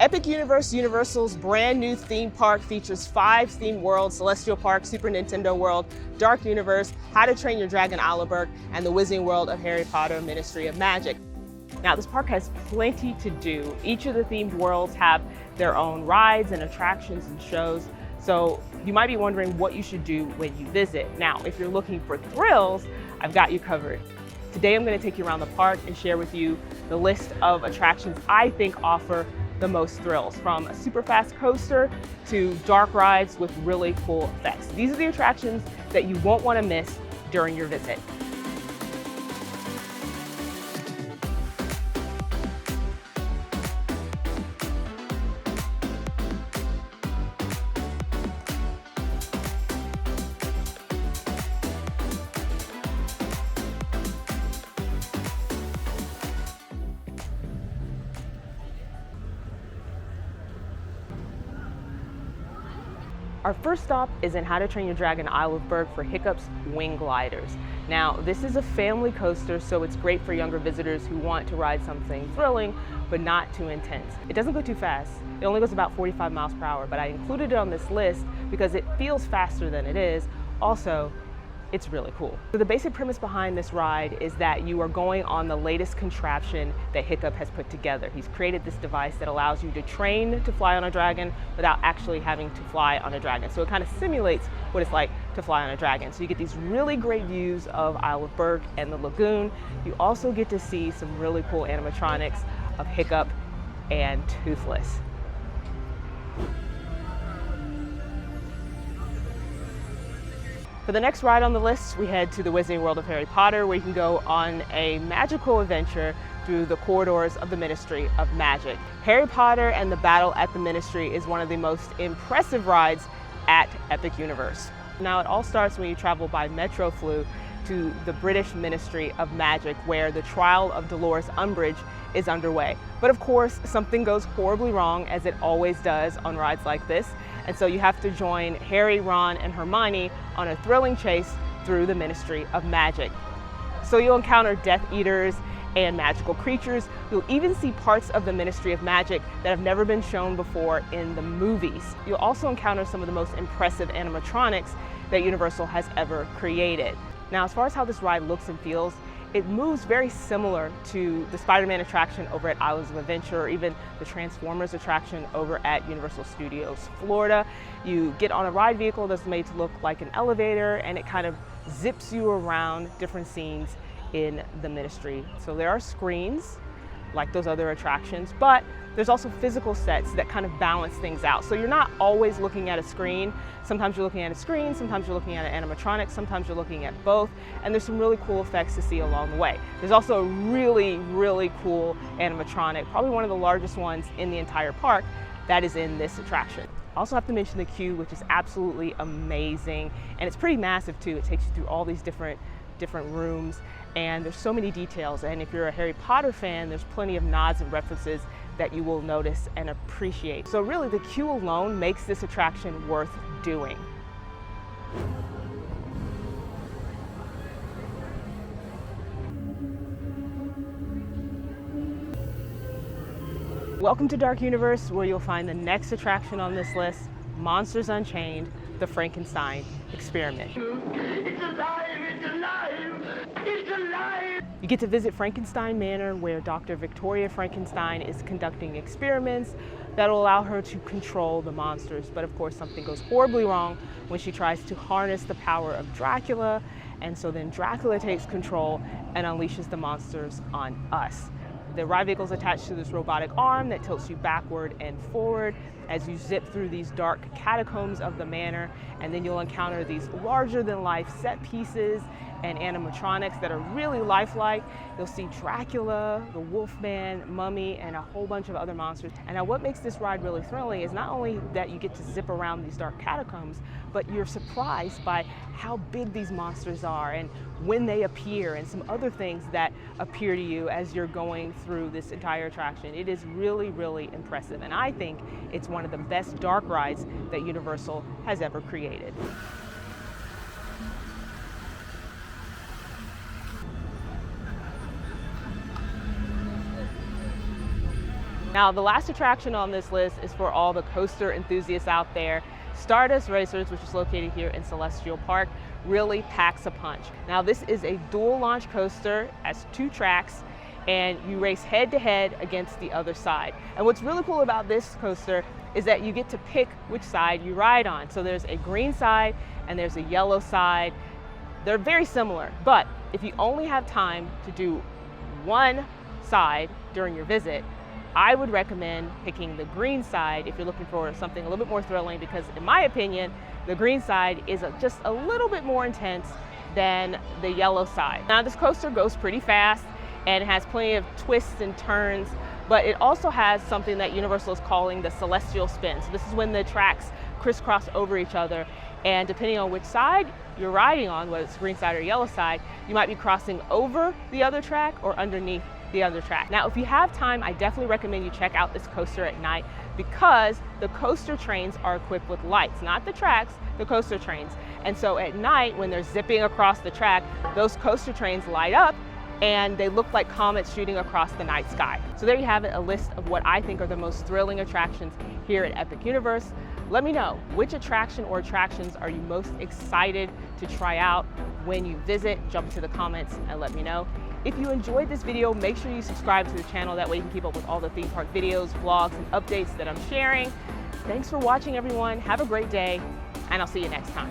Epic Universe, Universal's brand new theme park, features 5 themed worlds: Celestial Park, Super Nintendo World, Dark Universe, How to Train Your Dragon Isle of Berk, and the Wizarding World of Harry Potter Ministry of Magic. Now, this park has plenty to do. Each of the themed worlds have their own rides and attractions and shows, so you might be wondering what you should do when you visit. Now, if you're looking for thrills, I've got you covered. Today, I'm going to take you around the park and share with you the list of attractions I think offer the most thrills, from a super fast coaster to dark rides with really cool effects. These are the attractions that you won't want to miss during your visit. Our first stop is in How to Train Your Dragon Isle of Berk for Hiccup's Wing Gliders. Now, this is a family coaster, so it's great for younger visitors who want to ride something thrilling, but not too intense. It doesn't go too fast. It only goes about 45 miles per hour, but I included it on this list because it feels faster than it is. Also, it's really cool. So the basic premise behind this ride is that you are going on the latest contraption that Hiccup has put together. He's created this device that allows you to train to fly on a dragon without actually having to fly on a dragon. So it kind of simulates what it's like to fly on a dragon. So you get these really great views of Isle of Berk and the lagoon. You also get to see some really cool animatronics of Hiccup and Toothless. For the next ride on the list, we head to the Wizarding World of Harry Potter, where you can go on a magical adventure through the corridors of the Ministry of Magic. Harry Potter and the Battle at the Ministry is one of the most impressive rides at Epic Universe. Now, it all starts when you travel by Metroflu to the British Ministry of Magic, where the trial of Dolores Umbridge is underway. But of course, something goes horribly wrong, as it always does on rides like this. And so you have to join Harry, Ron, and Hermione on a thrilling chase through the Ministry of Magic. So you'll encounter Death Eaters and magical creatures. You'll even see parts of the Ministry of Magic that have never been shown before in the movies. You'll also encounter some of the most impressive animatronics that Universal has ever created. Now, as far as how this ride looks and feels, it moves very similar to the Spider-Man attraction over at Islands of Adventure, or even the Transformers attraction over at Universal Studios Florida. You get on a ride vehicle that's made to look like an elevator, and it kind of zips you around different scenes in the Ministry. So there are screens, like those other attractions, but there's also physical sets that kind of balance things out. So you're not always looking at a screen. Sometimes you're looking at a screen, sometimes you're looking at an animatronic, sometimes you're looking at both, and there's some really cool effects to see along the way. There's also a really, really cool animatronic, probably one of the largest ones in the entire park, that is in this attraction. I also have to mention the queue, which is absolutely amazing, and it's pretty massive too. It takes you through all these different rooms, and there's so many details. And if you're a Harry Potter fan, there's plenty of nods and references that you will notice and appreciate. So really, the queue alone makes this attraction worth doing. Welcome to Dark Universe, where you'll find the next attraction on this list, Monsters Unchained, the Frankenstein Experiment. It's alive! It's alive! It's alive! You get to visit Frankenstein Manor, where Dr. Victoria Frankenstein is conducting experiments that will allow her to control the monsters. But of course, something goes horribly wrong when she tries to harness the power of Dracula, and so then Dracula takes control and unleashes the monsters on us. The ride vehicle is attached to this robotic arm that tilts you backward and forward as you zip through these dark catacombs of the manor, and then you'll encounter these larger-than-life set pieces and animatronics that are really lifelike. You'll see Dracula, the Wolfman, Mummy, and a whole bunch of other monsters. And now what makes this ride really thrilling is not only that you get to zip around these dark catacombs, but you're surprised by how big these monsters are and when they appear, and some other things that appear to you as you're going through this entire attraction. It is really, really impressive, and I think it's one of the best dark rides that Universal has ever created. Now, the last attraction on this list is for all the coaster enthusiasts out there. Stardust Racers, which is located here in Celestial Park, really packs a punch. Now, this is a dual launch coaster, has 2 tracks, and you race head to head against the other side. And what's really cool about this coaster is that you get to pick which side you ride on. So there's a green side and there's a yellow side. They're very similar, but if you only have time to do one side during your visit, I would recommend picking the green side if you're looking for something a little bit more thrilling, because in my opinion, the green side is just a little bit more intense than the yellow side. Now, this coaster goes pretty fast and has plenty of twists and turns, but it also has something that Universal is calling the celestial spin. So this is when the tracks crisscross over each other, and depending on which side you're riding on, whether it's green side or yellow side, you might be crossing over the other track or underneath the other track. Now, if you have time, I definitely recommend you check out this coaster at night, because the coaster trains are equipped with lights, not the tracks, the coaster trains. And so at night, when they're zipping across the track, those coaster trains light up and they look like comets shooting across the night sky. So there you have it, a list of what I think are the most thrilling attractions here at Epic Universe. Let me know, which attraction or attractions are you most excited to try out when you visit? Jump into the comments and let me know. If you enjoyed this video, make sure you subscribe to the channel. That way you can keep up with all the theme park videos, vlogs, and updates that I'm sharing. Thanks for watching, everyone. Have a great day, and I'll see you next time.